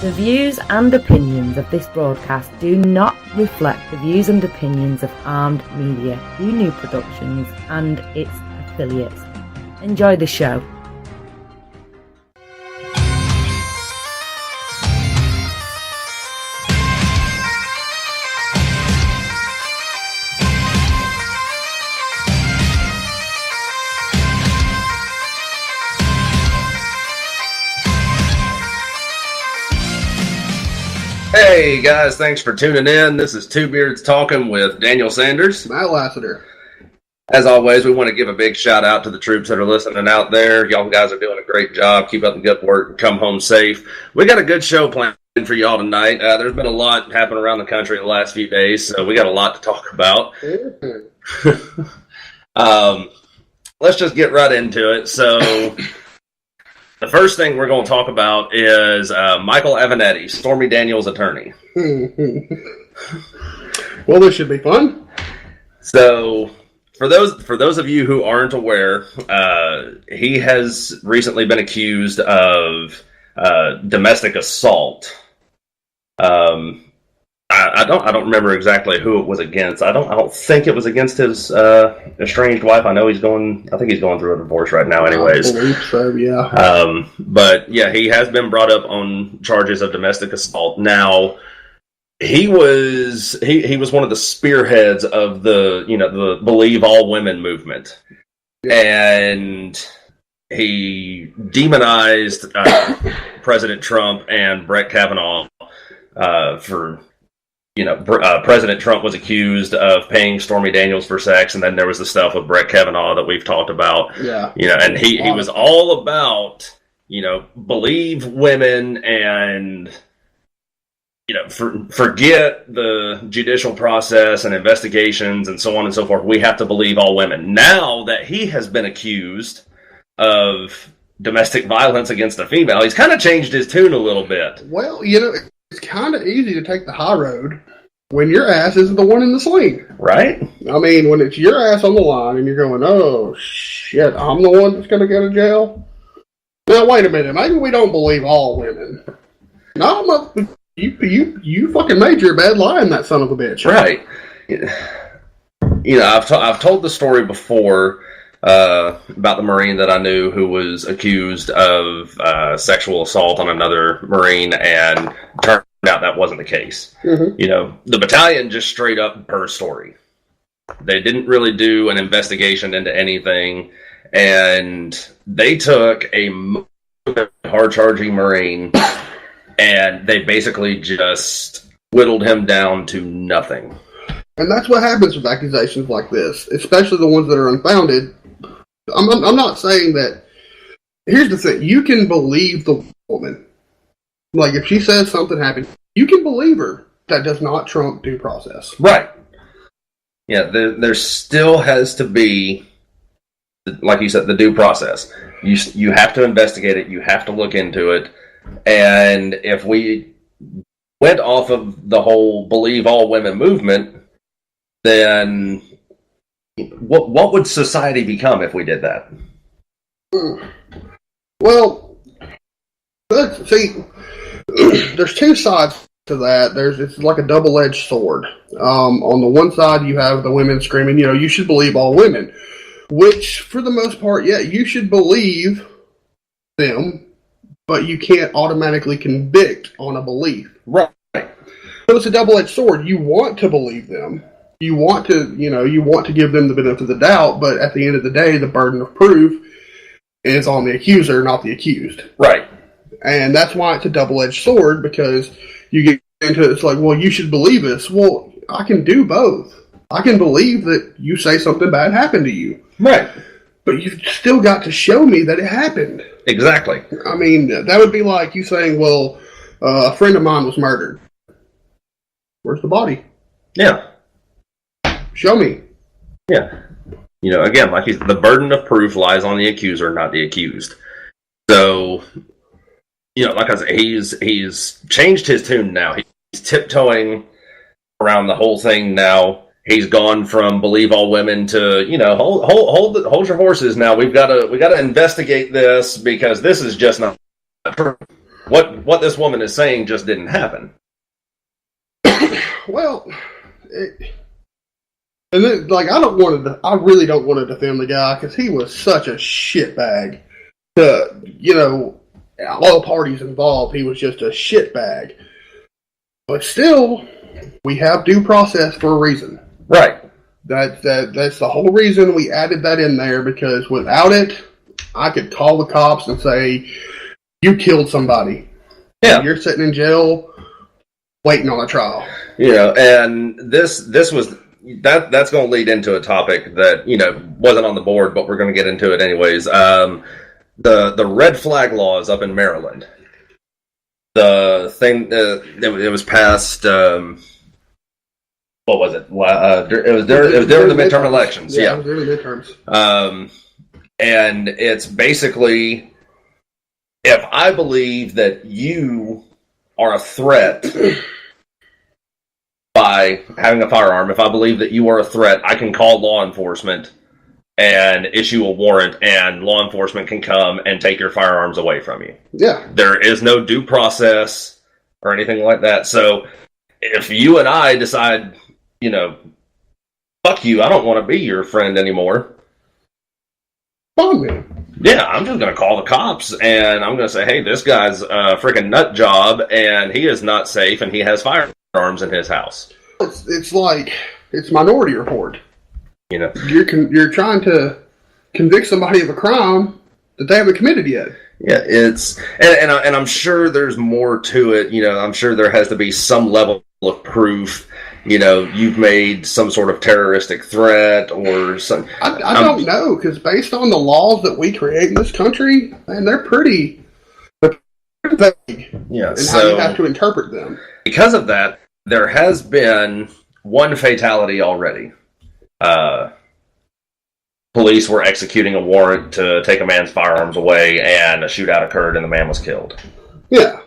The views and opinions of this broadcast do not reflect the views and opinions of Armed Media, New Productions and its affiliates. Enjoy the show. Hey guys, thanks for tuning in. This is Two Beards Talking with Daniel Sanders. Matt Lassiter. As always, we want to give a big shout out to the troops that are listening out there. Y'all guys are doing a great job. Keep up the good work and come home safe. We got a good show planned for y'all tonight. There's been a lot happening around the country in the last few days, so we got a lot to talk about. Let's just get right into it. So the first thing we're going to talk about is Michael Avenatti, Stormy Daniels' attorney. Well, this should be fun. So, for those of you who aren't aware, he has recently been accused of domestic assault. I don't remember exactly who it was against. I don't think it was against his estranged wife. I think he's going through a divorce right now anyways. I believe so, yeah. But yeah, he has been brought up on charges of domestic assault. Now, he was one of the spearheads of the Believe All Women movement. And he demonized President Trump and Brett Kavanaugh for President Trump was accused of paying Stormy Daniels for sex, and then there was the stuff with Brett Kavanaugh that we've talked about. Yeah. And he was all about, believe women and, forget the judicial process and investigations and so on and so forth. We have to believe all women. Now that he has been accused of domestic violence against a female, he's kind of changed his tune a little bit. Well, it's kind of easy to take the high road when your ass isn't the one in the sling. Right? I mean, when it's your ass on the line and you're going, oh, shit, I'm the one that's going to go to jail? Now, wait a minute. Maybe we don't believe all women. No, you fucking made your bed lying, that son of a bitch. Right. I've told the story before about the Marine that I knew who was accused of sexual assault on another Marine, and turned out that wasn't the case. Mm-hmm. The battalion just straight up per story. They didn't really do an investigation into anything, and they took a hard-charging Marine, and they basically just whittled him down to nothing. And that's what happens with accusations like this, especially the ones that are unfounded. I'm not saying that. Here's the thing: you can believe the woman. Like, if she says something happened, you can believe her. That does not trump due process. Right. Yeah, there still has to be, like you said, the due process. You have to investigate it. You have to look into it. And if we went off of the whole Believe All Women movement, then what would society become if we did that? Well, see, there's two sides to that. It's like a double-edged sword. On the one side, you have the women screaming, you should believe all women, which, for the most part, yeah, you should believe them, but you can't automatically convict on a belief. Right. So it's a double-edged sword. You want to believe them. You want to give them the benefit of the doubt, but at the end of the day, the burden of proof is on the accuser, not the accused. Right. And that's why it's a double-edged sword, because you get into it's like, well, you should believe us. Well, I can do both. I can believe that you say something bad happened to you. Right. But you've still got to show me that it happened. Exactly. I mean, that would be like you saying, well, a friend of mine was murdered. Where's the body? Yeah. Show me. Yeah. Again, like the burden of proof lies on the accuser, not the accused. So, like I said, he's changed his tune now. He's tiptoeing around the whole thing now. He's gone from believe all women to, hold your horses now. We got to investigate this because this is just not true. what this woman is saying just didn't happen. Well, I really don't want to defend the guy because he was such a shitbag. All parties involved, he was just a shitbag. But still, we have due process for a reason. Right. That's the whole reason we added that in there, because without it, I could call the cops and say, you killed somebody. Yeah. And you're sitting in jail waiting on a trial. And this was that's going to lead into a topic that, wasn't on the board, but we're going to get into it anyways. The red flag laws up in Maryland. The thing, it was passed, what was it? It was during the midterm elections. Yeah. It was during the midterms. And it's basically, if I believe that you are a threat by having a firearm, if I believe that you are a threat, I can call law enforcement and issue a warrant, and law enforcement can come and take your firearms away from you. Yeah. There is no due process or anything like that. So if you and I decide, fuck you, I don't want to be your friend anymore. Fine, man. Yeah, I'm just going to call the cops, and I'm going to say, hey, this guy's a freaking nut job, and he is not safe, and he has firearms in his house. It's like, it's Minority Report. You're trying to convict somebody of a crime that they haven't committed yet. Yeah, and I'm sure there's more to it. I'm sure there has to be some level of proof. You've made some sort of terroristic threat or something. I don't know, because based on the laws that we create in this country, man, they're pretty vague. Yeah, and how you have to interpret them. Because of that, there has been one fatality already. Police were executing a warrant to take a man's firearms away, and a shootout occurred, and the man was killed. Yeah,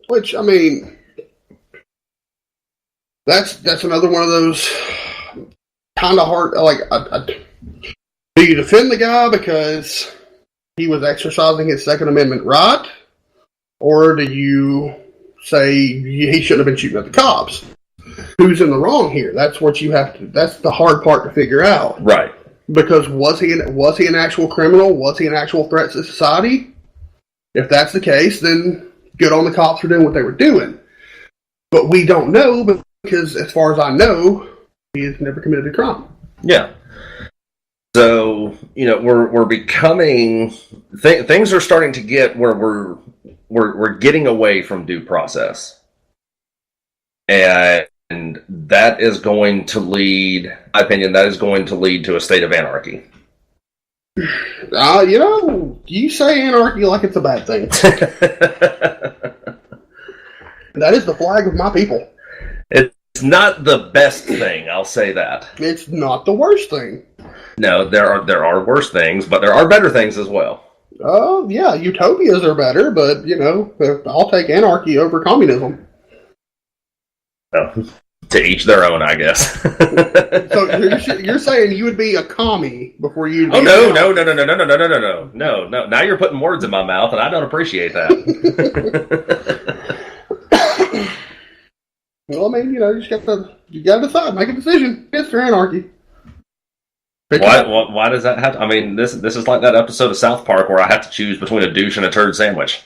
which, that's another one of those kind of hard. Do you defend the guy because he was exercising his Second Amendment right, or do you say he shouldn't have been shooting at the cops? Who's in the wrong here? That's what you have to. That's the hard part to figure out. Right. Because was he an actual criminal? Was he an actual threat to society? If that's the case, then good on the cops for doing what they were doing. But we don't know, because as far as I know, he has never committed a crime. Yeah. So, we're becoming things are starting to get where we're getting away from due process. And that is going to lead, in my opinion, to a state of anarchy. You say anarchy like it's a bad thing. That is the flag of my people. It's not the best thing, I'll say that. It's not the worst thing. No, there are worse things, but there are better things as well. Oh, yeah, utopias are better, but, I'll take anarchy over communism. Oh, to each their own, I guess. So you're saying you would be a commie before you? Oh no! Now you're putting words in my mouth, and I don't appreciate that. Well, you got to decide, make a decision. It's for anarchy. Why does that have to? This is like that episode of South Park where I have to choose between a douche and a turd sandwich.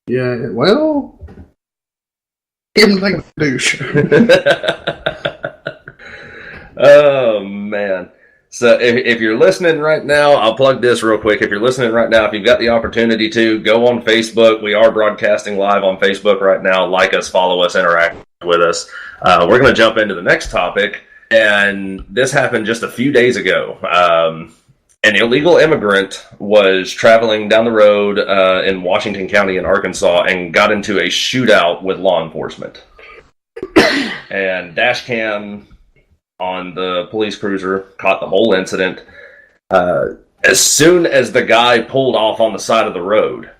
Yeah, well. Him like a douche. Oh, man. So if you're listening right now, I'll plug this real quick. If you're listening right now, if you've got the opportunity to, go on Facebook. We are broadcasting live on Facebook right now. Like us, follow us, interact with us. We're going to jump into the next topic. And this happened just a few days ago. An illegal immigrant was traveling down the road in Washington County in Arkansas and got into a shootout with law enforcement. And dash cam on the police cruiser caught the whole incident. As soon as the guy pulled off on the side of the road,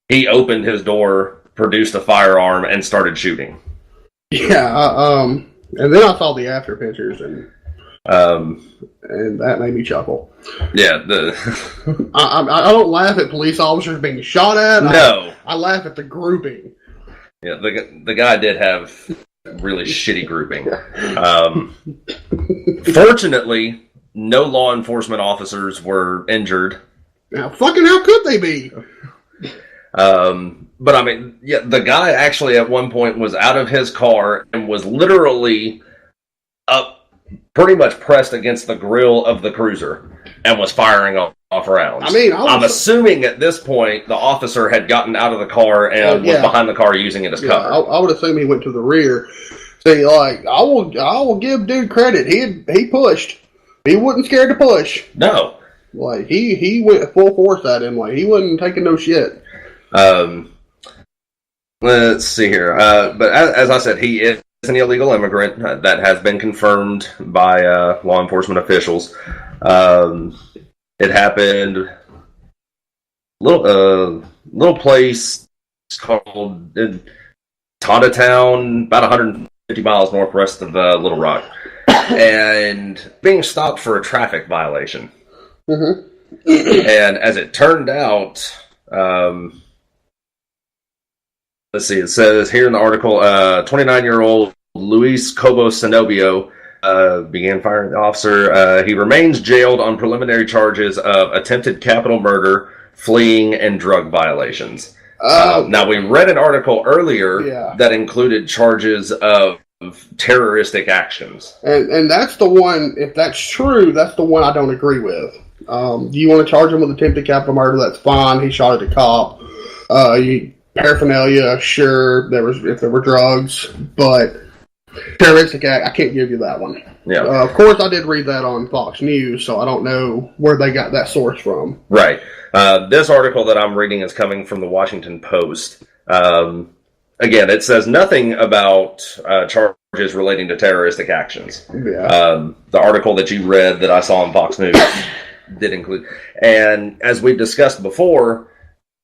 he opened his door, produced a firearm, and started shooting. Yeah, and then I saw the after pictures, and And that made me chuckle. Yeah, I don't laugh at police officers being shot at. No. I laugh at the grouping. Yeah, the guy did have really shitty grouping. Fortunately, no law enforcement officers were injured. Now, fucking how could they be? But I mean, yeah, the guy actually at one point was out of his car and was literally up, pretty much pressed against the grill of the cruiser, and was firing off rounds. I mean, I'm assuming at this point the officer had gotten out of the car and was behind the car using it as cover. I would assume he went to the rear. See, like, I will give dude credit. He pushed. He wasn't scared to push. No. Like, he went full force at him. Like, he wasn't taking no shit. Let's see here. But as I said, he is an illegal immigrant. That has been confirmed by law enforcement officials. It happened little place called Tonda Town, about 150 miles northwest of Little Rock, and being stopped for a traffic violation. Mm-hmm. And as it turned out, let's see, it says here in the article, 29-year-old Luis Cobo Cenobio began firing the officer. He remains jailed on preliminary charges of attempted capital murder, fleeing, and drug violations. Now, we read an article earlier that included charges of terroristic actions. And that's the one, if that's true, that's the one I don't agree with. Do you want to charge him with attempted capital murder? That's fine. He shot at a cop. Paraphernalia, sure, if there were drugs, but terroristic act, I can't give you that one. Yeah. Of course, I did read that on Fox News, so I don't know where they got that source from. Right. This article that I'm reading is coming from the Washington Post. Again, it says nothing about charges relating to terroristic actions. Yeah. The article that you read that I saw on Fox News did include. And as we've discussed before,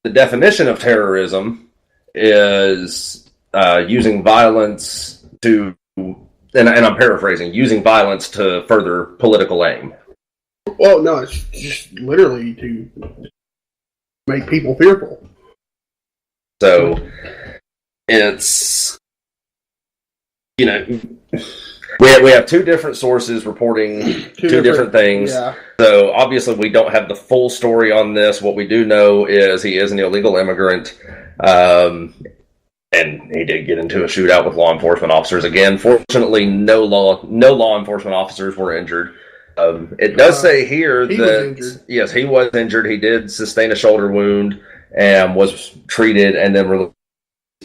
the definition of terrorism is using violence to, and I'm paraphrasing, using violence to further political aim. Well, no, it's just literally to make people fearful. So it's, we have two different sources reporting two different things. Yeah. So obviously we don't have the full story on this. What we do know is he is an illegal immigrant. And he did get into a shootout with law enforcement officers. Again, fortunately, no law enforcement officers were injured. It does say here that, yes, he was injured. He did sustain a shoulder wound and was treated and then released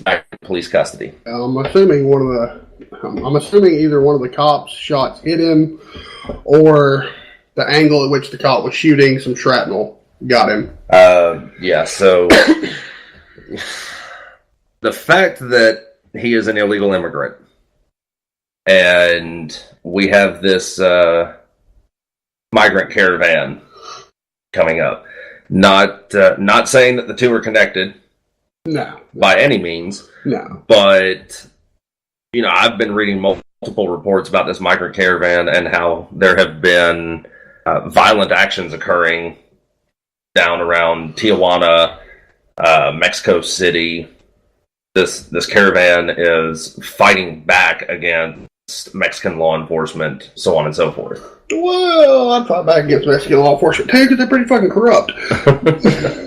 back to police custody. I'm assuming either one of the cops' shots hit him, or the angle at which the cop was shooting, some shrapnel got him. Yeah, so the fact that he is an illegal immigrant and we have this migrant caravan coming up, not saying that the two are connected. No. By any means. No. But, I've been reading multiple reports about this migrant caravan and how there have been violent actions occurring down around Tijuana, Mexico City. This caravan is fighting back against Mexican law enforcement, so on and so forth. Well, I'd fight back against Mexican law enforcement too, because they're pretty fucking corrupt.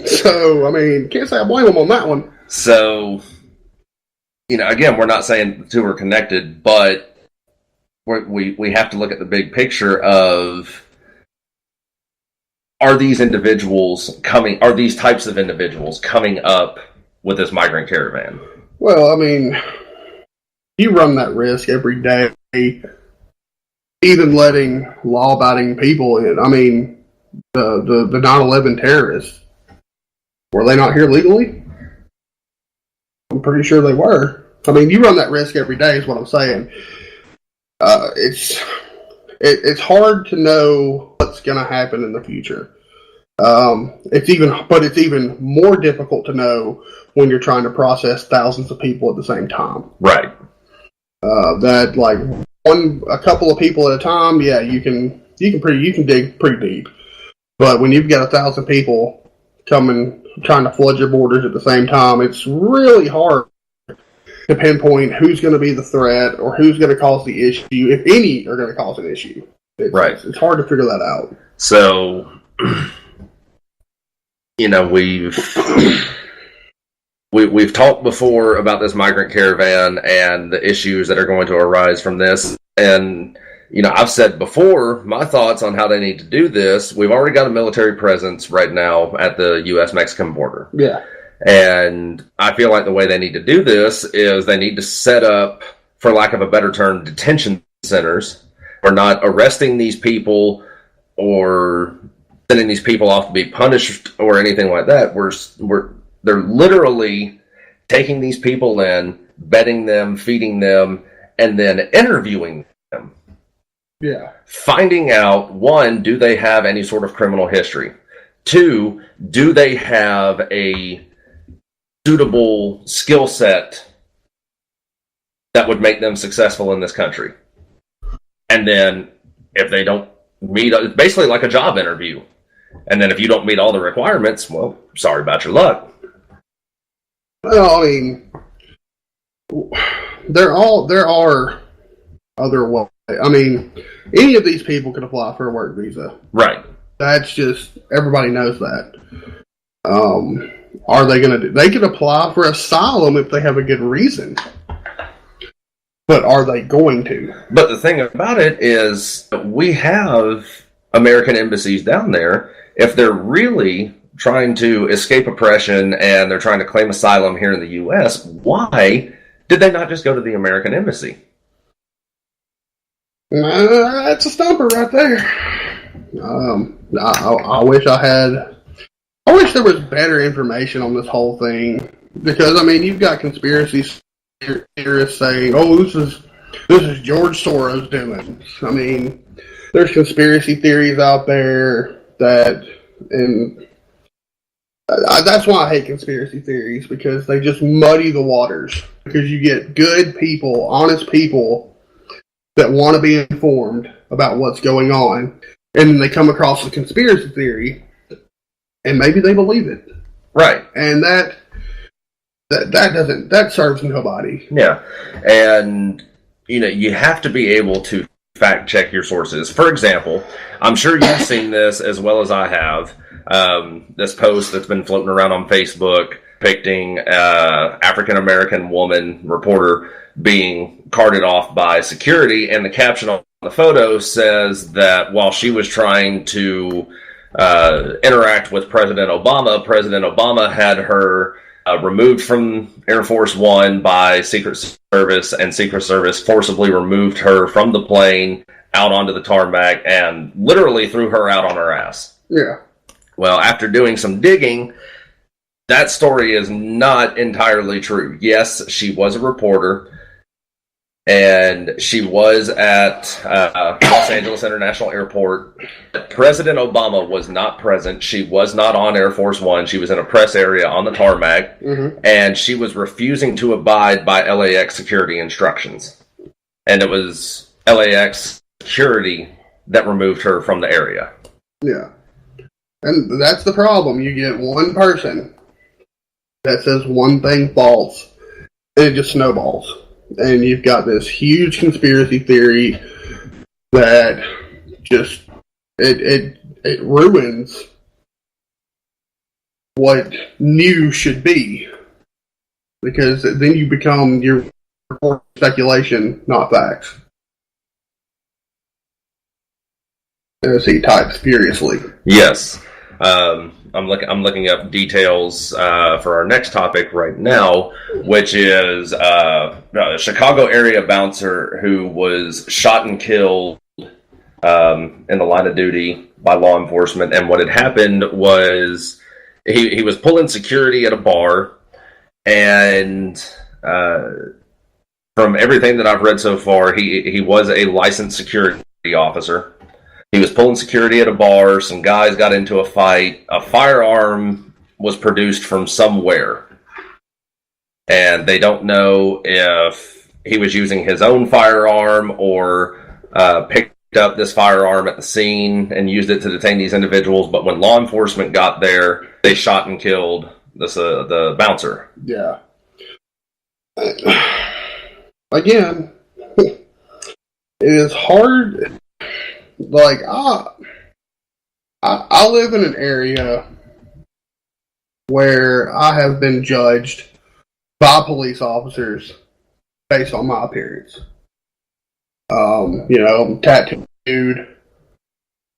So, I mean, can't say I blame them on that one. So, again, we're not saying the two are connected, but we have to look at the big picture of, are these types of individuals coming up with this migrant caravan? Well, I mean, you run that risk every day, even letting law-abiding people in. I mean, the 9/11 terrorists, were they not here legally? I'm pretty sure they were. I mean, you run that risk every day is what I'm saying. It's hard to know what's going to happen in the future. It's even more difficult to know when you're trying to process thousands of people at the same time. Right. That, like, a couple of people at a time, yeah, you can dig pretty deep. But when you've got 1,000 people coming, trying to flood your borders at the same time, it's really hard to pinpoint who's going to be the threat or who's going to cause the issue, if any are going to cause an issue. It's hard to figure that out. So, we've talked before about this migrant caravan and the issues that are going to arise from this. And, I've said before my thoughts on how they need to do this. We've already got a military presence right now at the U.S.-Mexican border. Yeah. And I feel like the way they need to do this is they need to set up, for lack of a better term, detention centers. We're not arresting these people or sending these people off to be punished or anything like that. They're literally taking these people in, bedding them, feeding them, and then interviewing them. Yeah. Finding out, one, do they have any sort of criminal history? Two, do they have a suitable skill set that would make them successful in this country? And then if they don't meet, it's basically like a job interview. And then if you don't meet all the requirements, well, sorry about your luck. Well, I mean, there are other ways. I mean, any of these people could apply for a work visa. Right. That's just, everybody knows that. Are they going to they could apply for asylum if they have a good reason. But are they going to? But the thing about it is, we have American embassies down there. If they're really trying to escape oppression and they're trying to claim asylum here in the U.S., why did they not just go to the American embassy? That's a stumper right there. I wish there was better information on this whole thing, because I mean, you've got conspiracy theorists saying, "Oh, this is George Soros doing." I mean, there's conspiracy theories out there and that's why I hate conspiracy theories, because they just muddy the waters. Because you get good people, honest people that want to be informed about what's going on, and then they come across a conspiracy theory, and maybe they believe it. Right. And that serves nobody. Yeah. And you have to be able to fact check your sources. For example, I'm sure you've seen this as well as I have. This post that's been floating around on Facebook depicting African American woman reporter being carted off by security, and the caption on the photo says that while she was trying to interact with President Obama had her removed from Air Force One by Secret Service, and Secret Service forcibly removed her from the plane out onto the tarmac and literally threw her out on her ass. Yeah. Well, after doing some digging, that story is not entirely true. Yes, she was a reporter, and she was at Los Angeles International Airport. President Obama was not present. She was not on Air Force One. She was in a press area on the tarmac, and she was refusing to abide by LAX security instructions. And it was LAX security that removed her from the area. Yeah. And that's the problem. You get one person that says one thing false, and it just snowballs. And you've got this huge conspiracy theory that just it ruins what news should be, because then you become your speculation, not facts. As he types furiously. Yes. I'm looking up details for our next topic right now, which is a Chicago area bouncer who was shot and killed in the line of duty by law enforcement. And what had happened was he was pulling security at a bar, and from everything that I've read so far, he was a licensed security officer. He was pulling security at a bar. Some guys got into a fight. A firearm was produced from somewhere. And they don't know if he was using his own firearm or picked up this firearm at the scene and used it to detain these individuals. But when law enforcement got there, they shot and killed the bouncer. Yeah. Again, it is hard. Like, I live in an area where I have been judged by police officers based on my appearance. I'm tattooed. I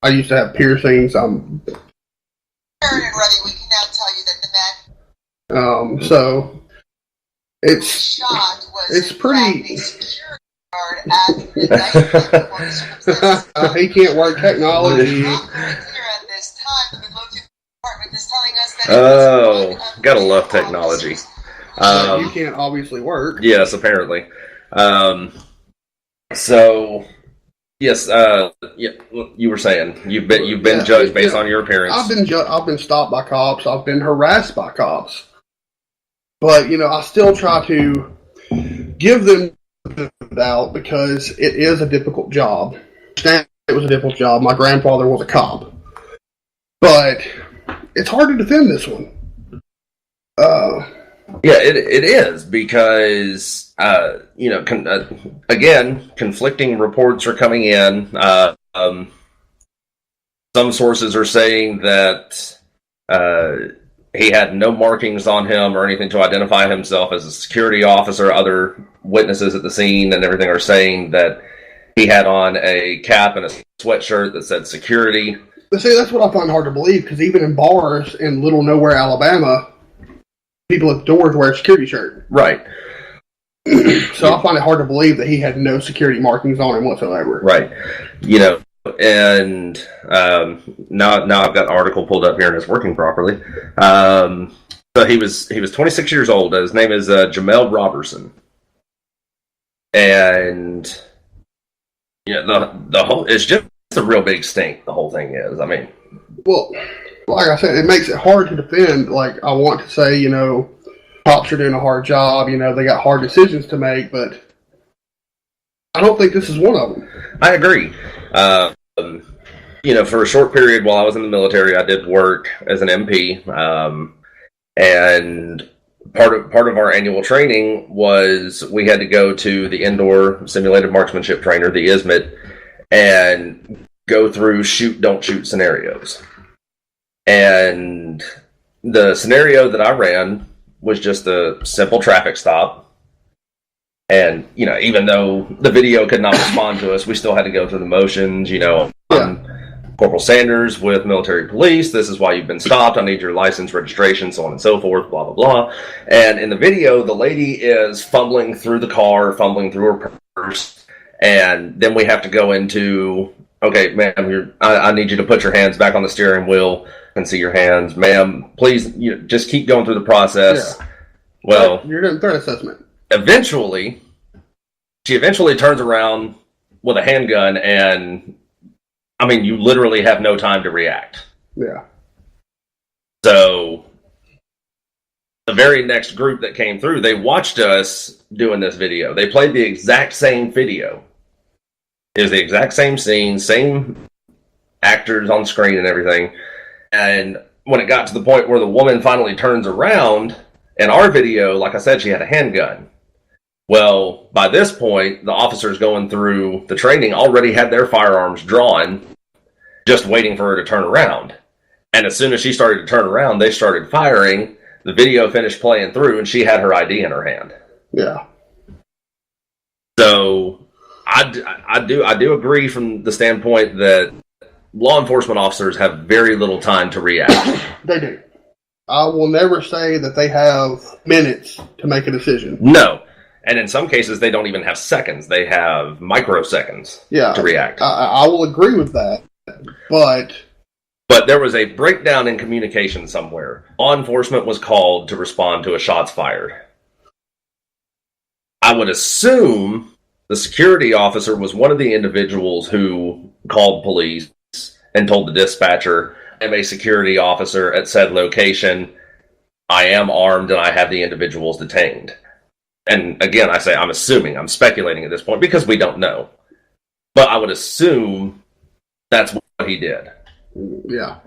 used to have piercings. I'm and ready. We can now tell you that the man so it's shot was it's pretty. a security guard at midnight. He can't work technology. Not very clear at this time. The Midlothian Department is telling us that Gotta love technology. You can't obviously work. Yes, apparently. So, yes, you were saying you've been judged based on your appearance. I've been stopped by cops. I've been harassed by cops. But I still try to give them the doubt because it is a difficult job. It was a difficult job. My grandfather was a cop, but it's hard to defend this one. Yeah, it is because again, conflicting reports are coming in. Some sources are saying that he had no markings on him or anything to identify himself as a security officer. Other witnesses at the scene and everything are saying that he had on a cap and a sweatshirt that said security. But see, that's what I find hard to believe because even in bars in Little Nowhere, Alabama, people at the doors wear a security shirt. Right. So I find it hard to believe that he had no security markings on him whatsoever. Right. And now I've got an article pulled up here and it's working properly. So he was 26 years old. His name is Jamel Robertson. And the whole, it's just a real big stink, the whole thing is. I mean, well, like I said, it makes it hard to defend. Like, I want to say, cops are doing a hard job, they got hard decisions to make, but I don't think this is one of them. I agree. For a short period while I was in the military, I did work as an MP, and part of our annual training was we had to go to the indoor simulated marksmanship trainer, the ISMIT, and go through shoot, don't shoot scenarios. And the scenario that I ran was just a simple traffic stop. And, even though the video could not respond to us, we still had to go through the motions, Corporal Sanders with military police. This is why you've been stopped. I need your license, registration, so on and so forth, blah, blah, blah. And in the video, the lady is fumbling through the car, fumbling through her purse. And then we have to go into, okay, ma'am, I need you to put your hands back on the steering wheel and see your hands. Ma'am, please, just keep going through the process. Yeah. Well, you're doing threat assessment. She eventually turns around with a handgun and, you literally have no time to react. Yeah. So, the very next group that came through, they watched us doing this video. They played the exact same video. It was the exact same scene, same actors on screen and everything. And when it got to the point where the woman finally turns around, in our video, like I said, she had a handgun. Well, by this point, the officers going through the training already had their firearms drawn, just waiting for her to turn around. And as soon as she started to turn around, they started firing. The video finished playing through, and she had her ID in her hand. Yeah. So, I do agree from the standpoint that law enforcement officers have very little time to react. They do. I will never say that they have minutes to make a decision. No. And in some cases, they don't even have seconds. They have microseconds to react. I will agree with that. But there was a breakdown in communication somewhere. Law enforcement was called to respond to a shots fired. I would assume the security officer was one of the individuals who called police and told the dispatcher, I'm a security officer at said location. I am armed and I have the individuals detained. and again, I say I'm assuming, I'm speculating at this point because we don't know. But I would assume that's what he did. Yeah.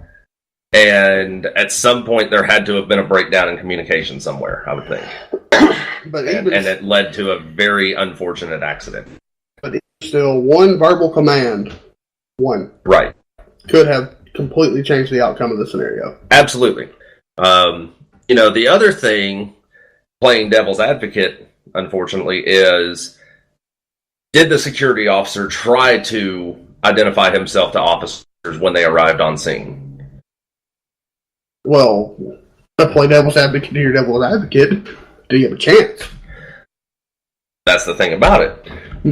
And at some point, there had to have been a breakdown in communication somewhere, I would think. But and it led to a very unfortunate accident. But still, one verbal command, right, could have completely changed the outcome of the scenario. Absolutely. The other thing, playing devil's advocate, unfortunately, is did the security officer try to identify himself to officers when they arrived on scene? Well, to play devil's advocate to your devil's advocate, do you have a chance? That's the thing about it.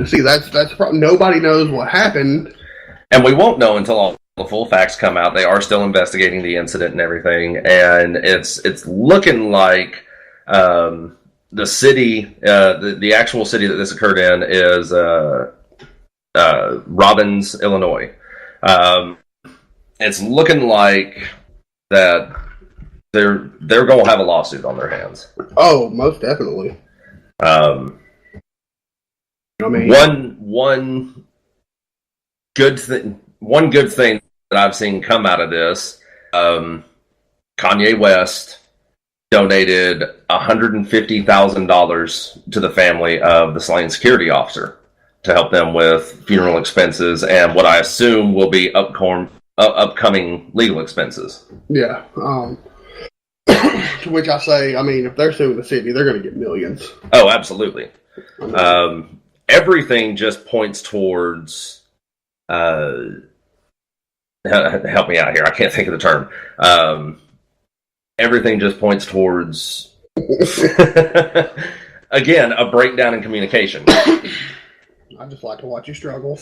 See, that's the problem. Nobody knows what happened. And we won't know until all the full facts come out. They are still investigating the incident and everything. And it's looking like the city, the actual city that this occurred in is Robbins, Illinois. It's looking like that they're going to have a lawsuit on their hands. Oh, most definitely. One good thing that I've seen come out of this, Kanye West donated $150,000 to the family of the slain security officer to help them with funeral expenses and what I assume will be upcoming legal expenses. Yeah. To which I say, if they're suing the city, they're going to get millions. Oh, absolutely. Everything just points towards... help me out here. I can't think of the term. Everything just points towards... again, a breakdown in communication. I just like to watch you struggle.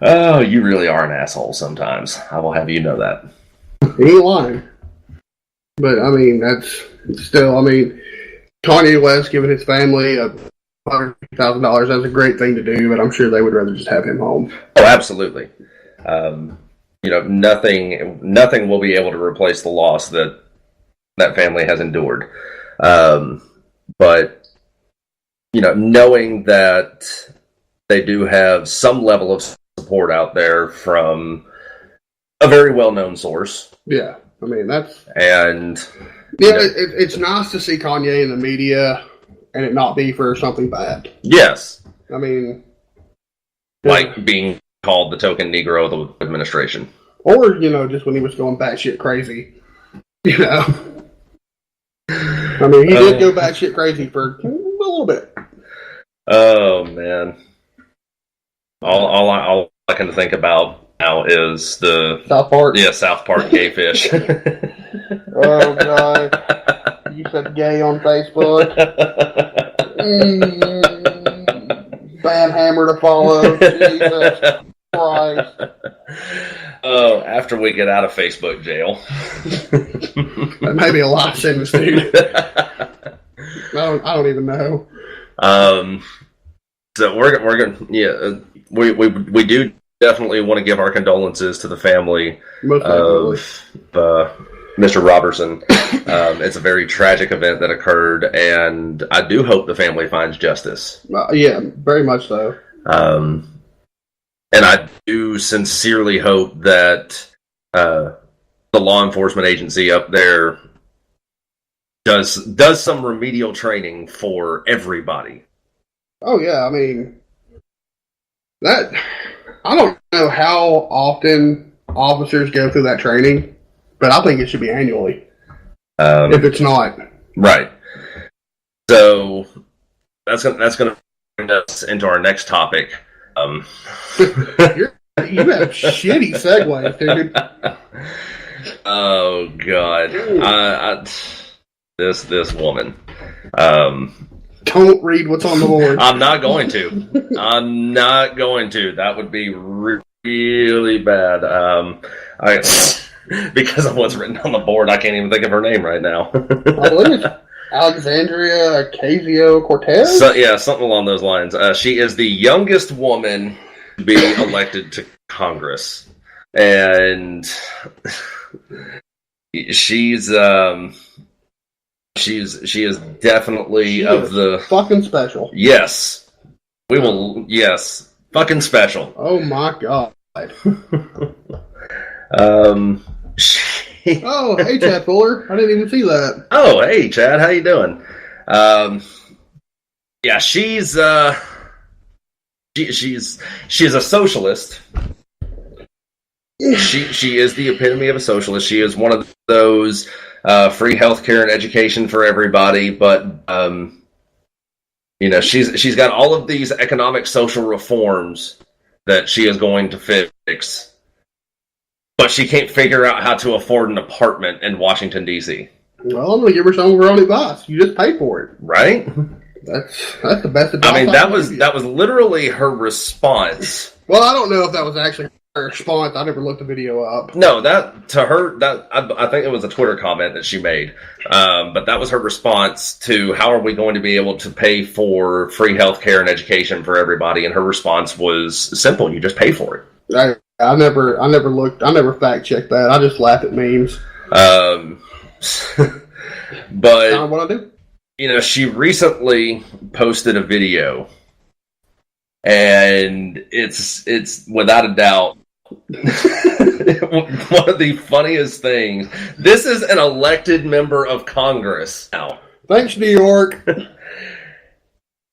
Oh, you really are an asshole sometimes. I will have you know that. He ain't lying. But, that's still, Kanye West giving his family $150,000, that's a great thing to do, but I'm sure they would rather just have him home. Oh, absolutely. Nothing will be able to replace the loss that family has endured. But, knowing that they do have some level of support out there from a very well-known source. Yeah, that's... And... Yeah, it's nice to see Kanye in the media and it not be for something bad. Yes. Like being called the token Negro of the administration. Or, just when he was going batshit crazy. He did go batshit crazy for a little bit. Oh, man. All I can think about now is the... South Park? Yeah, South Park gay fish. Oh, God. You said gay on Facebook. Bam hammer to follow. Jesus Christ. Oh, after we get out of Facebook jail. That may be a life sentence, dude. I don't even know. So we're gonna we do definitely want to give our condolences to the family of Mr. Robertson. It's a very tragic event that occurred, and I do hope the family finds justice. Yeah, very much so. And I do sincerely hope that the law enforcement agency up there does some remedial training for everybody. Oh yeah, that I don't know how often officers go through that training, but I think it should be annually. If it's not, right. So that's gonna bring us into our next topic. You have shitty segues, dude. Oh God, this woman. Don't read what's on the board. I'm not going to. That would be really bad. Because of what's written on the board, I can't even think of her name right now. I believe it's Alexandria Ocasio-Cortez? Yeah, something along those lines. She is the youngest woman to be elected to Congress. And she she is definitely the fucking special. Yes, we will. Yes, fucking special. Oh my god. Oh, hey, Chad Fuller. I didn't even see that. Oh, hey, Chad. How you doing? Yeah, she's a socialist. She is the epitome of a socialist. She is one of those free healthcare and education for everybody, but she's got all of these economic social reforms that she is going to fix. But she can't figure out how to afford an apartment in Washington, D.C. Well, I'm going to give her some of her own advice. You just pay for it. Right? That's the best advice. I mean, that was literally her response. Well, I don't know if that was actually her response. I never looked the video up. No, I think it was a Twitter comment that she made. But that was her response to how are we going to be able to pay for free healthcare and education for everybody? And her response was simple. You just pay for it. I never fact checked that. I just laugh at memes. But kind of what I do. She recently posted a video, and it's without a doubt one of the funniest things. This is an elected member of Congress now. Thanks, New York.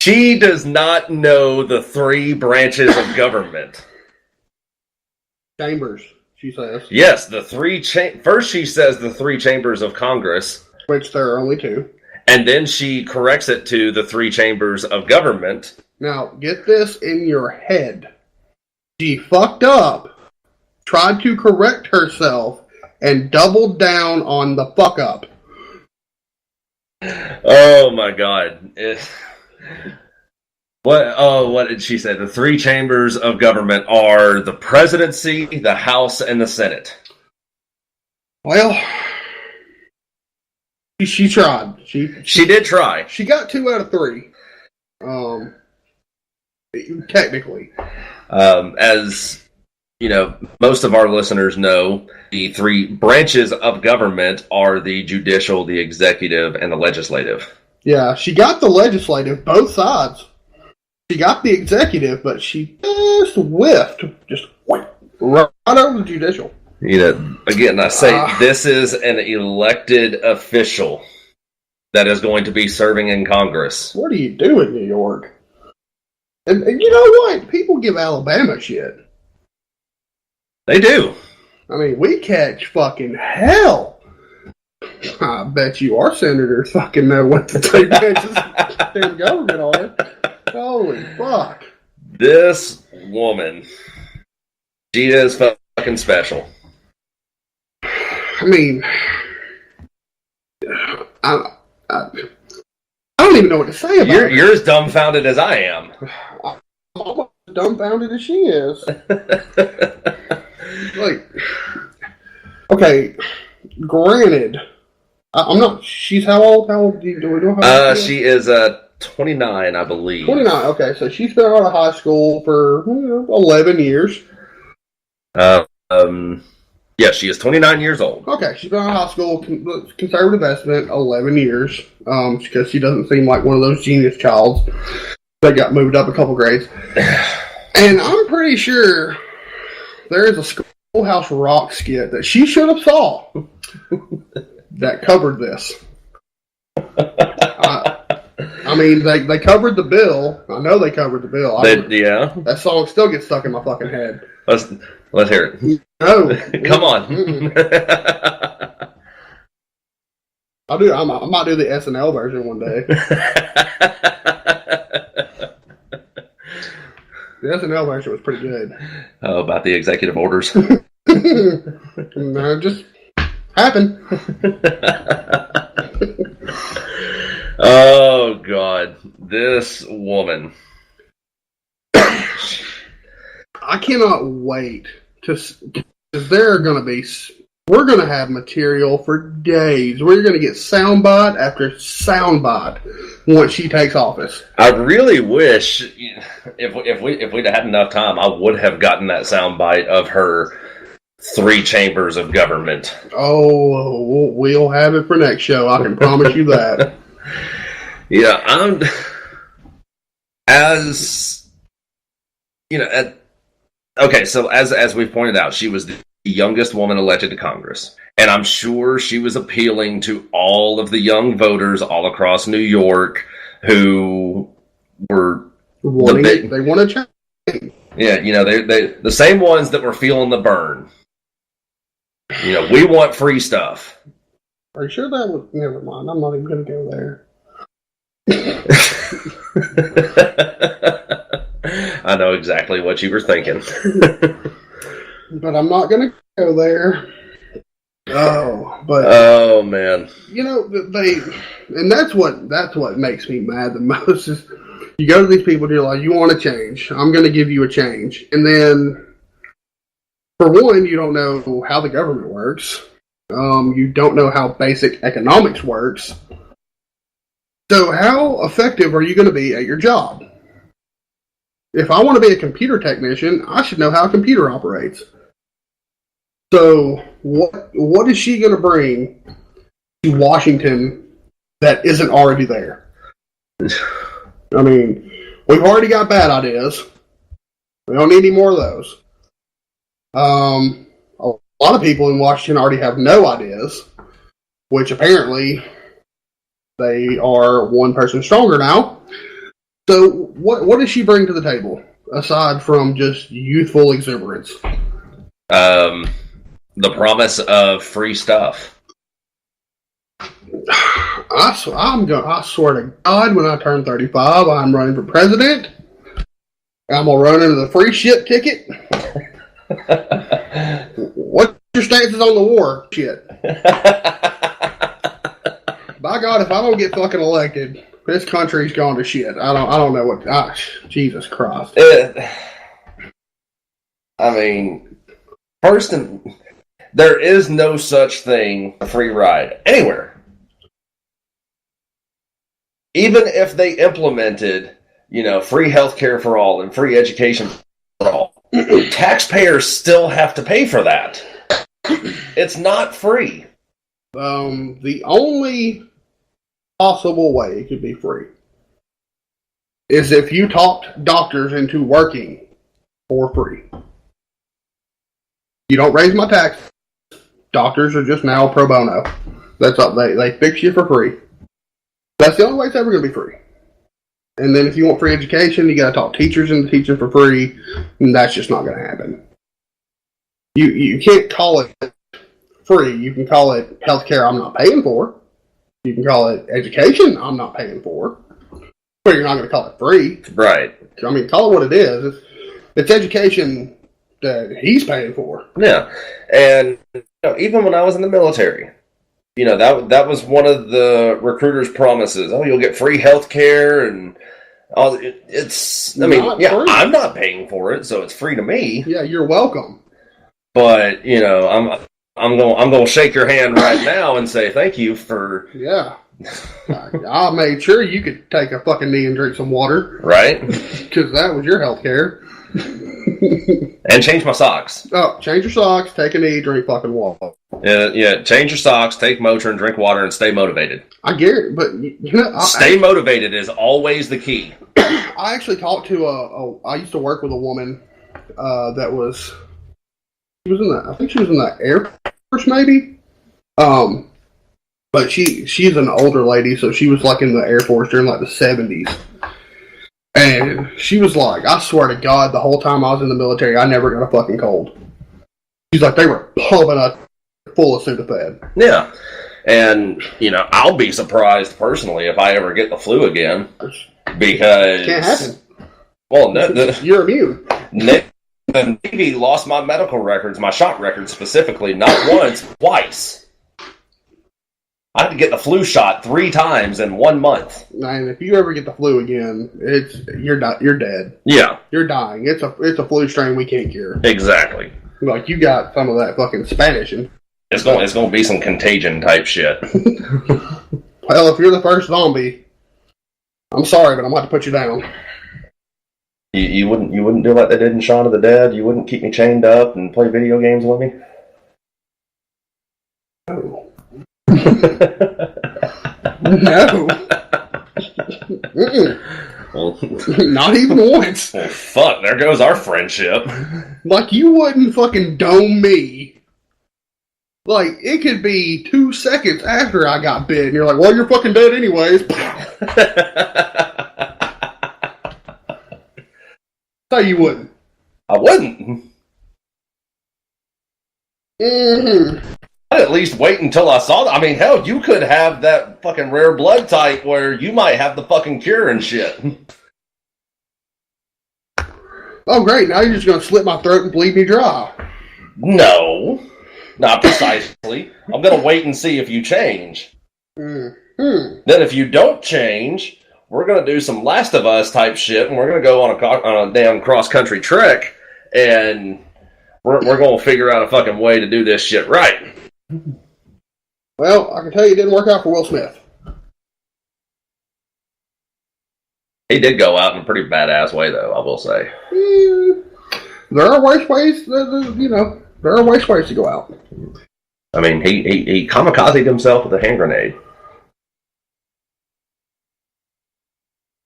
She does not know the 3 branches of government. Chambers, she says. Yes, the 3 first she says the 3 chambers of Congress, which there are only 2, and then she corrects it to the 3 chambers of government. Now, get this in your head. She fucked up, tried to correct herself, and doubled down on the fuck up. Oh my god. What did she say? The 3 chambers of government are the presidency, the House, and the Senate. Well, she tried. She did try. She got 2 out of 3. Technically. As most of our listeners know, the 3 branches of government are the judicial, the executive, and the legislative. Yeah, she got the legislative, both sides. She got the executive, but she just whiffed. Just right over the judicial. Again, I say this is an elected official that is going to be serving in Congress. What are you doing, New York? And you know what? People give Alabama shit. They do. I mean, we catch fucking hell. I bet you our senators fucking know what the 3 branches of the government are. Holy fuck. This woman, she is fucking special. I mean, I don't even know what to say about it. You're as dumbfounded as I am. I'm almost as dumbfounded as she is. Okay, granted, I'm not. She's how old? How old do we know? How old she is 29, I believe. 29. Okay, so she's been out of high school for 11 years. Yeah, she is 29 years old. Okay, she's been out of high school, conservative estimate, 11 years, because she doesn't seem like one of those genius childs that got moved up a couple grades. And I'm pretty sure there is a Schoolhouse Rock skit that she should have saw that covered this. I mean, they covered the bill. I know they covered the bill. Yeah. That song still gets stuck in my fucking head. Let's hear it. No. Come on. I might do the SNL version one day. The SNL version was pretty good. Oh, about the executive orders. No, just happened. Oh, God. This woman. I cannot wait because we're going to have material for days. We're going to get soundbite after soundbite once she takes office. I really wish if we'd had enough time, I would have gotten that soundbite of her 3 chambers of government. Oh, we'll have it for next show. I can promise you that. Yeah, as you know, okay. So as we've pointed out, she was the youngest woman elected to Congress, and I'm sure she was appealing to all of the young voters all across New York who were they want to change. Yeah, they the same ones that were feeling the burn. We want free stuff. Are you sure that was? Never mind. I'm not even going to go there. I know exactly what you were thinking. But I'm not going to go there. Oh man. And that's what makes me mad the most is you go to these people and you're like, you want a change. I'm going to give you a change. And then, for one, you don't know how the government works. You don't know how basic economics works. So how effective are you going to be at your job? If I want to be a computer technician, I should know how a computer operates. So what is she going to bring to Washington that isn't already there? I mean, we've already got bad ideas. We don't need any more of those. A lot of people in Washington already have no ideas, which apparently they are one person stronger now. So what does she bring to the table, aside from just youthful exuberance? The promise of free stuff. I swear to God, when I turn 35, I'm running for president. I'm going to run into the free shit ticket. What's your stances on the war? Shit. By God, if I don't get fucking elected, this country's gone to shit. I don't know what. Jesus Christ. I mean, there is no such thing a free ride anywhere. Even if they implemented, free healthcare for all and free education for all, taxpayers still have to pay for that. It's not free. The only possible way it could be free is if you talked doctors into working for free. You don't raise my tax. Doctors are just now pro bono. That's all. They fix you for free. That's the only way it's ever going to be free. And then if you want free education, you got to talk teachers into teaching for free, and that's just not going to happen. You can't call it free. You can call it healthcare I'm not paying for. You can call it education I'm not paying for. But you're not going to call it free. Right. I mean, call it what it is. It's education that he's paying for. Yeah. And even when I was in the military, that was one of the recruiters' promises. Oh, you'll get free health care and all. I'm not paying for it, so it's free to me. Yeah, you're welcome. But I'm going to shake your hand right now and say thank you for. Yeah. I made sure you could take a fucking knee and drink some water. Right. Because that was your health care. And change my socks. Oh, change your socks, take a knee, drink fucking water. Yeah, change your socks, take Motrin, drink water, and stay motivated. I get it, but stay motivated is always the key. I actually talked to I used to work with a woman that was, I think she was in the Air Force maybe. But she's an older lady, so she was like in the Air Force during like the 70s. And she was like, I swear to God, the whole time I was in the military, I never got a fucking cold. She's like, they were pumping us full of Sudafed. Yeah. And, I'll be surprised personally if I ever get the flu again. Because... Can't happen. Well, you're immune. The Navy lost my medical records, my shot records specifically, not once, twice. I had to get the flu shot 3 times in 1 month. And if you ever get the flu again, you're dead. Yeah, you're dying. It's a flu strain we can't cure. Exactly. Like you got some of that fucking Spanish, and it's going to be some contagion type shit. Well, if you're the first zombie, I'm sorry, but I'm about to put you down. You wouldn't do like they did in Shaun of the Dead? You wouldn't keep me chained up and play video games with me? No. No. Well, not even once. Well, fuck, there goes our friendship. Like, you wouldn't fucking dome me. Like, it could be 2 seconds after I got bit, and you're like, well, you're fucking dead anyways. So you wouldn't. I wouldn't. Mm-hmm. I'd at least wait until I saw that. I mean, hell, you could have that fucking rare blood type where you might have the fucking cure and shit. Oh, great. Now you're just going to slit my throat and bleed me dry. No. Not precisely. I'm going to wait and see if you change. Mm-hmm. Then if you don't change, we're going to do some Last of Us type shit, and we're going to go on a damn cross-country trek, and we're going to figure out a fucking way to do this shit right. Well, I can tell you it didn't work out for Will Smith. He did go out in a pretty badass way, though, I will say. There are worse ways, there are worse ways to go out. I mean, he kamikazed himself with a hand grenade.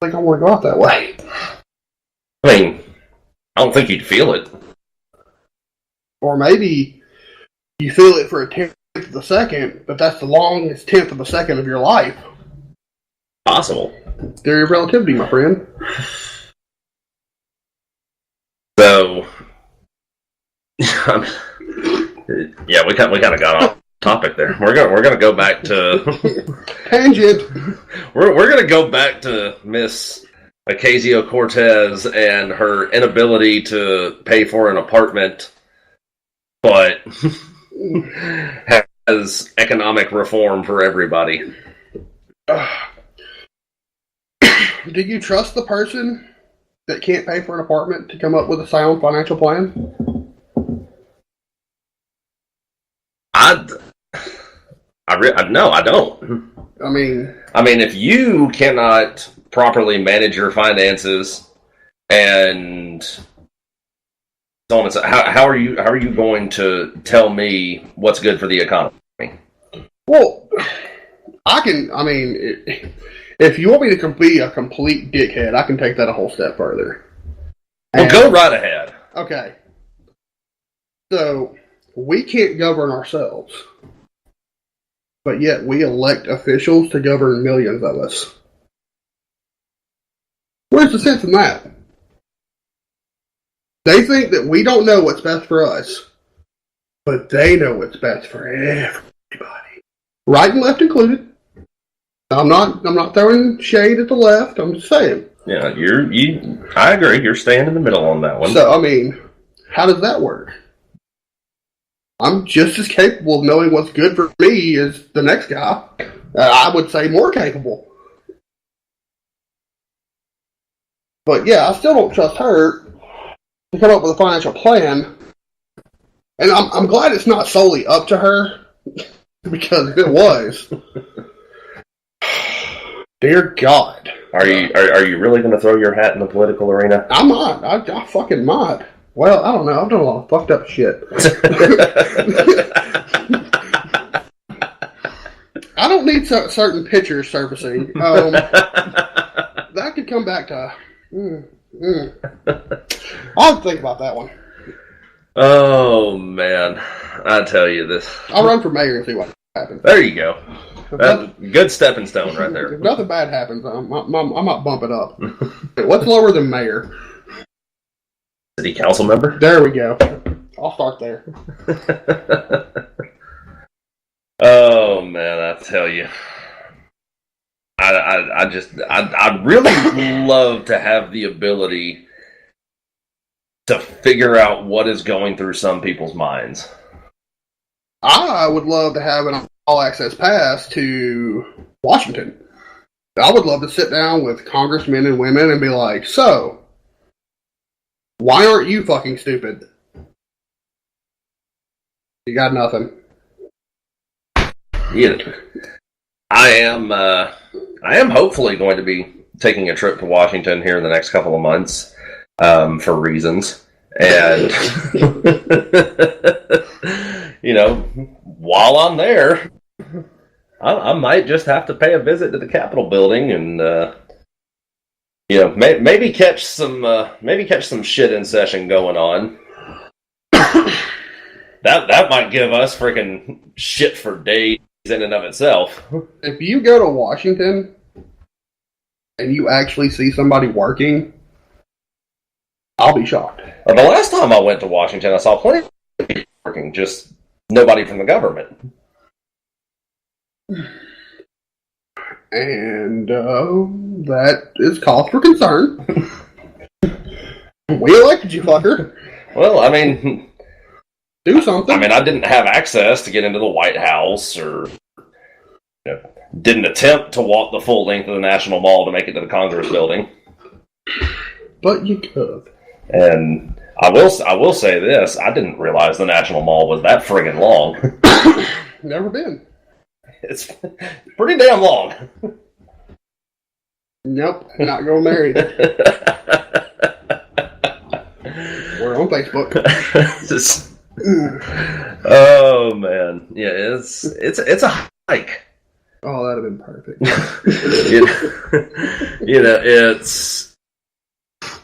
I think I want to go out that way. I mean, I don't think you'd feel it. Or maybe you feel it for a tenth of a second, but that's the longest tenth of a second of your life. Possible. Theory of relativity, my friend. So, yeah, we kind of got off topic there. We're gonna go back to tangent. We're gonna go back to Miss Ocasio-Cortez and her inability to pay for an apartment, but has economic reform for everybody. Do you trust the person that can't pay for an apartment to come up with a sound financial plan? No, I don't. I mean, if you cannot properly manage your finances and so on and so, how are you going to tell me what's good for the economy? Well, if you want me to be a complete dickhead, I can take that a whole step further. Well, go right ahead. Okay. So, we can't govern ourselves, but yet we elect officials to govern millions of us. Where's the sense in that? They think that we don't know what's best for us, but they know what's best for everybody. Right and left included. I'm not throwing shade at the left, I'm just saying. Yeah, I agree, you're staying in the middle on that one. So, how does that work? I'm just as capable of knowing what's good for me as the next guy. I would say more capable. But yeah, I still don't trust her to come up with a financial plan. And I'm glad it's not solely up to her, because if it was, dear God. Are you really going to throw your hat in the political arena? I might. I fucking might. Well, I don't know. I've done a lot of fucked up shit. I don't need certain pictures surfacing. That could come back to... I'll think about that one. Oh, man. I tell you this. I'll run for mayor and see what happens. There you go. Good stepping stone right there. If nothing bad happens, I might bump it up. What's lower than mayor? City council member? There we go. I'll start there. Oh, man, I tell you. I'd really love to have the ability to figure out what is going through some people's minds. I would love to have an all-access pass to Washington. I would love to sit down with congressmen and women and be like, so, why aren't you fucking stupid? You got nothing. Yeah. I am hopefully going to be taking a trip to Washington here in the next couple of months, for reasons. And, while I'm there, I might just have to pay a visit to the Capitol building and maybe catch some shit in session going on. That might give us freaking shit for days in and of itself. If you go to Washington and you actually see somebody working, I'll be shocked. The last time I went to Washington, I saw plenty of people working, just nobody from the government. And that is cause for concern. We elected you, fucker. Well, I mean, do something. I mean, I didn't have access to get into the White House, or didn't attempt to walk the full length of the National Mall to make it to the Congress building. But you could. And I will say this: I didn't realize the National Mall was that friggin' long. Never been. It's pretty damn long. Nope, not going married. We're on Facebook. Oh man, yeah, it's a hike. Oh, that'd have been perfect. It's.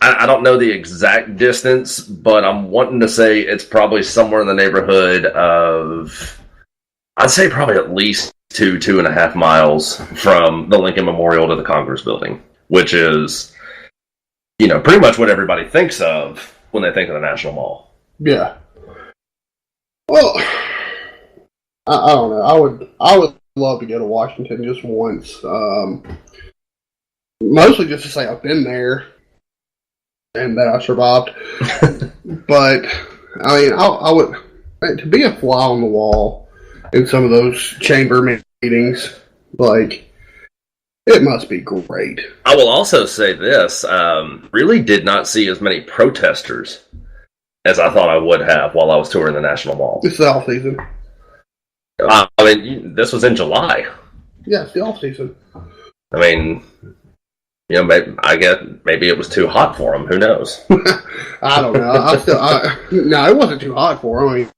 I don't know the exact distance, but I'm wanting to say it's probably somewhere in the neighborhood of, I'd say probably at least 2.5 miles from the Lincoln Memorial to the Congress building, which is, pretty much what everybody thinks of when they think of the National Mall. Yeah. Well, I don't know. I would love to go to Washington just once. Mostly just to say I've been there and that I survived. But I mean, I would, to be a fly on the wall in some of those chamber meetings, like, it must be great. I will also say this, really did not see as many protesters as I thought I would have while I was touring the National Mall. It's the off season. I mean, this was in July. Yeah, it's the off season. I mean, I guess maybe it was too hot for them. Who knows? I don't know. No, it wasn't too hot for them. I mean,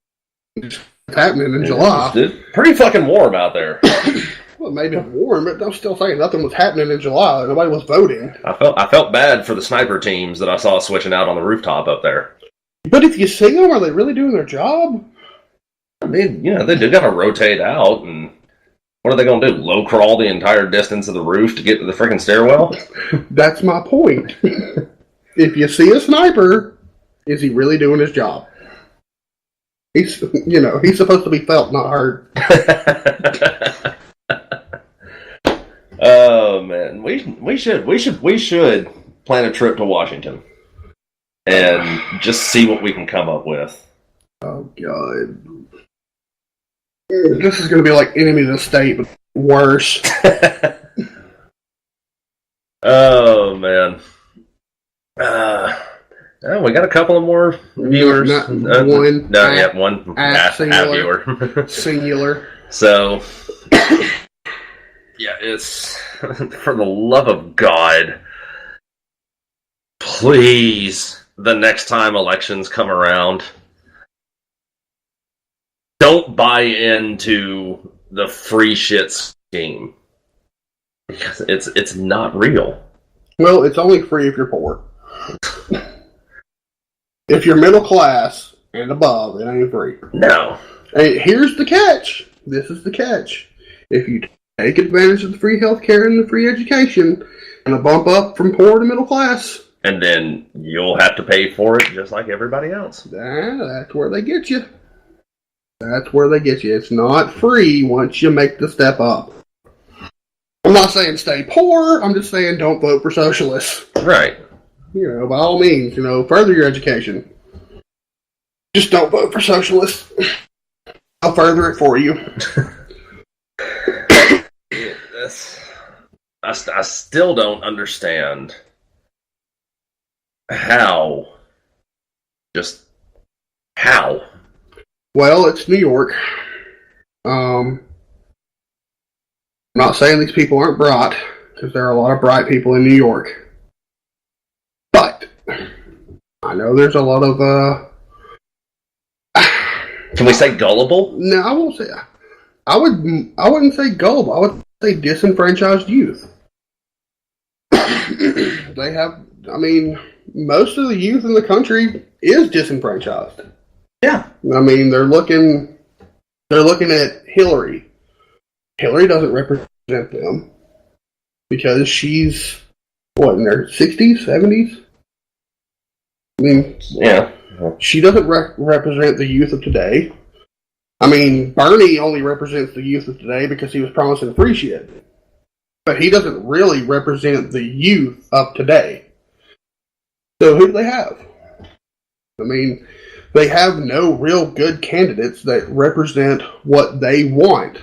it's happening in July. It's pretty fucking warm out there. Well, maybe warm, but I'm still saying nothing was happening in July. Nobody was voting. I felt bad for the sniper teams that I saw switching out on the rooftop up there. But if you see them, are they really doing their job? I mean, they do got to rotate out, and what are they going to do? Low crawl the entire distance of the roof to get to the freaking stairwell? That's my point. If you see a sniper, is he really doing his job? He's supposed to be felt, not heard. Oh man, we should plan a trip to Washington and just see what we can come up with. Oh god, this is going to be like Enemy of the State, but worse. Oh man. We got a couple of more viewers. One. One. Half viewer. Singular. So, yeah, it's, for the love of God, please, the next time elections come around, don't buy into the free shit scheme. Because it's not real. Well, it's only free if you're poor. If you're middle class and above, it ain't free. No. Hey, here's the catch. This is the catch. If you take advantage of the free healthcare and the free education, and a bump up from poor to middle class, and then you'll have to pay for it just like everybody else. That's where they get you. That's where they get you. It's not free once you make the step up. I'm not saying stay poor. I'm just saying don't vote for socialists. Right. By all means, further your education. Just don't vote for socialists. I'll further it for you. I still don't understand how. Just how. Well, it's New York. I'm not saying these people aren't bright, because there are a lot of bright people in New York. But I know there's a lot of Can we say gullible? No, I won't say. I wouldn't say gullible. I would say disenfranchised youth. They have, I mean, most of the youth in the country is disenfranchised. Yeah. I mean, they're looking at Hillary. Hillary doesn't represent them because she's, what, in her 60s, 70s? I mean, yeah. She doesn't represent the youth of today. I mean, Bernie only represents the youth of today because he was promising free shit. But he doesn't really represent the youth of today. So who do they have? I mean, they have no real good candidates that represent what they want.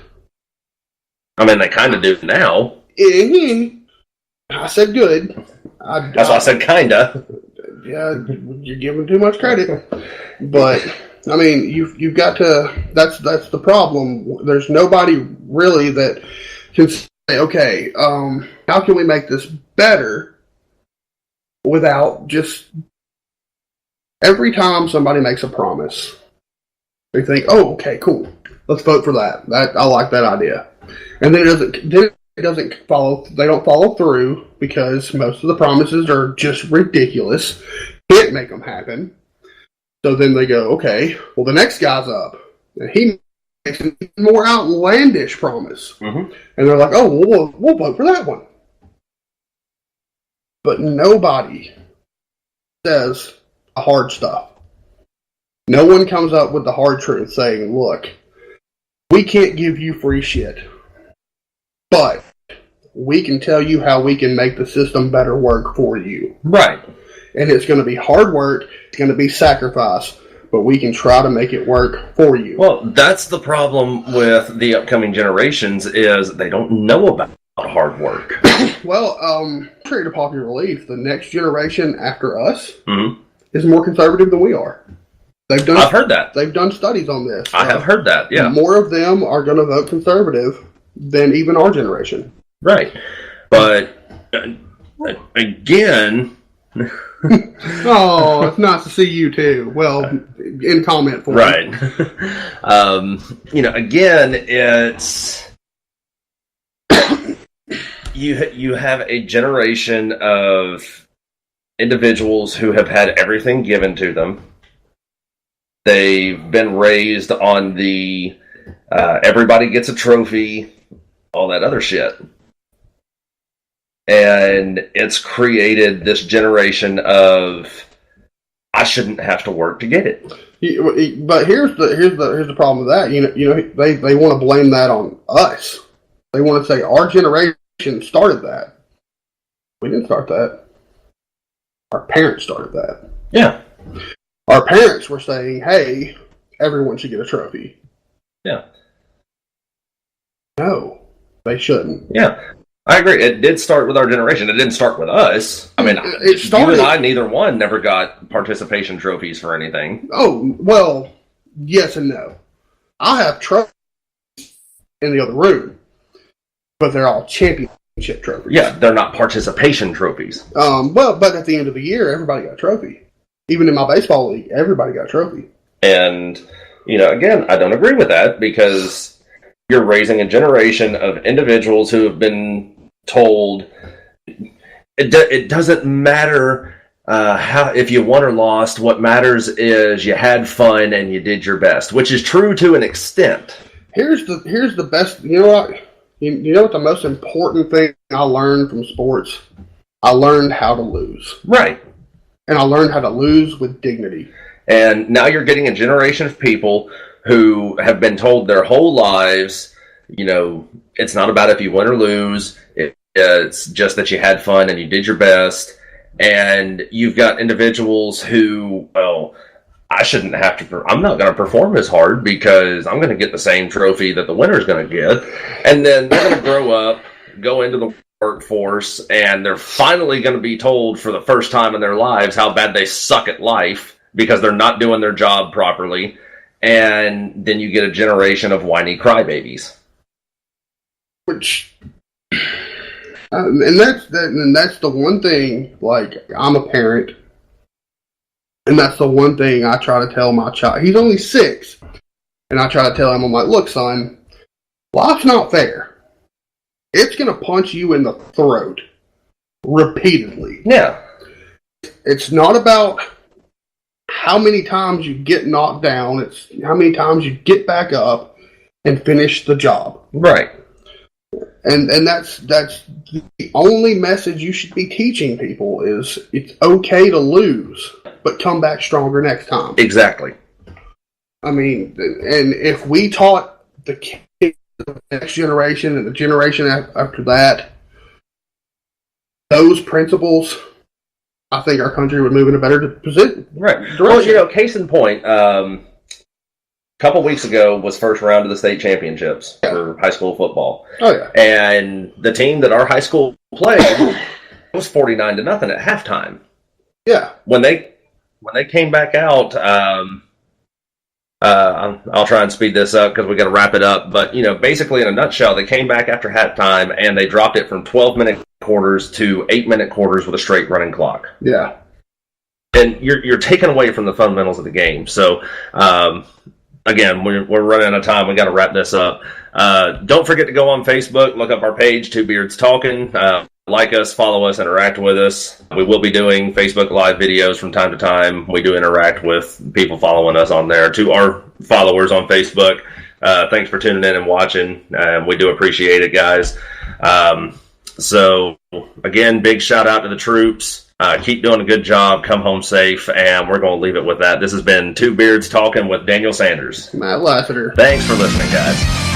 I mean, they kind of do now. I said good. That's why I said kinda. Yeah, you're giving too much credit. But I mean, you've got to. That's the problem. There's nobody really that can say, okay, how can we make this better without just every time somebody makes a promise, they think, oh, okay, cool, let's vote for that. I like that idea, and then it doesn't follow. They don't follow through because most of the promises are just ridiculous. Can't make them happen. So then they go, okay, well, the next guy's up, and he makes an even more outlandish promise. Mm-hmm. And they're like, oh, well, we'll vote for that one. But nobody says the hard stuff. No one comes up with the hard truth saying, look, we can't give you free shit, but we can tell you how we can make the system better work for you. Right. And it's going to be hard work. It's going to be sacrifice. But we can try to make it work for you. Well, that's the problem with the upcoming generations is they don't know about hard work. Well, contrary to popular belief, the next generation after us is more conservative than we are. I've heard that. They've done studies on this. I have heard that, yeah. More of them are going to vote conservative than even our generation. Right. But, again... Oh, it's nice to see you too. Well, in comment form. Right. Again, it's you have a generation of individuals who have had everything given to them. They've been raised on the everybody gets a trophy, all that other shit. And it's created this generation of I shouldn't have to work to get it. But here's the problem with that. They want to blame that on us. They want to say our generation started that. We didn't start that. Our parents started that. Yeah. Our parents were saying, "Hey, everyone should get a trophy." Yeah. No, they shouldn't. Yeah. I agree. It did start with our generation. It didn't start with us. I mean, you and I, neither one, never got participation trophies for anything. Oh, well, yes and no. I have trophies in the other room, but they're all championship trophies. Yeah, they're not participation trophies. But at the end of the year, everybody got a trophy. Even in my baseball league, everybody got a trophy. And, again, I don't agree with that because you're raising a generation of individuals who have been told it doesn't matter how if you won or lost. What matters is you had fun and you did your best, which is true to an extent. Here's the best. You know what? You know what the most important thing I learned from sports? I learned how to lose. Right. And I learned how to lose with dignity. And now you're getting a generation of people who have been told their whole lives, it's not about if you win or lose. It's just that you had fun and you did your best. And you've got individuals who, I shouldn't have to, I'm not going to perform as hard because I'm going to get the same trophy that the winner's going to get. And then they're going to grow up, go into the workforce, and they're finally going to be told for the first time in their lives how bad they suck at life because they're not doing their job properly. And then you get a generation of whiny crybabies. Which, and that's the one thing. Like, I'm a parent, and that's the one thing I try to tell my child. He's only 6, and I try to tell him, I'm like, look, son, Life's not fair. It's going to punch you in the throat repeatedly. Yeah. It's not about how many times you get knocked down. It's how many times you get back up and finish the job. Right. And that's the only message you should be teaching people is it's okay to lose, but come back stronger next time. Exactly. I mean, and if we taught the kids, the next generation and the generation after that, those principles, I think our country would move in a better position. Right. Direction. Well, case in point, a couple weeks ago was first round of the state championships for high school football. Oh, yeah. And the team that our high school played was 49-0 at halftime. Yeah. When they came back out, I'll try and speed this up because we got to wrap it up. But, basically in a nutshell, they came back after halftime and they dropped it from 12-minute quarters to 8-minute quarters with a straight running clock. Yeah. And you're taken away from the fundamentals of the game. So, again, we're running out of time. We got to wrap this up. Don't forget to go on Facebook, look up our page, Two Beards Talking. Like us, follow us, interact with us. We will be doing Facebook Live videos from time to time. We do interact with people following us on there. To our followers on Facebook, thanks for tuning in and watching. We do appreciate it, guys. So, again, big shout out to the troops. Keep doing a good job. Come home safe. And we're going to leave it with that. This has been Two Beards Talking with Daniel Sanders. Matt Lassiter. Thanks for listening, guys.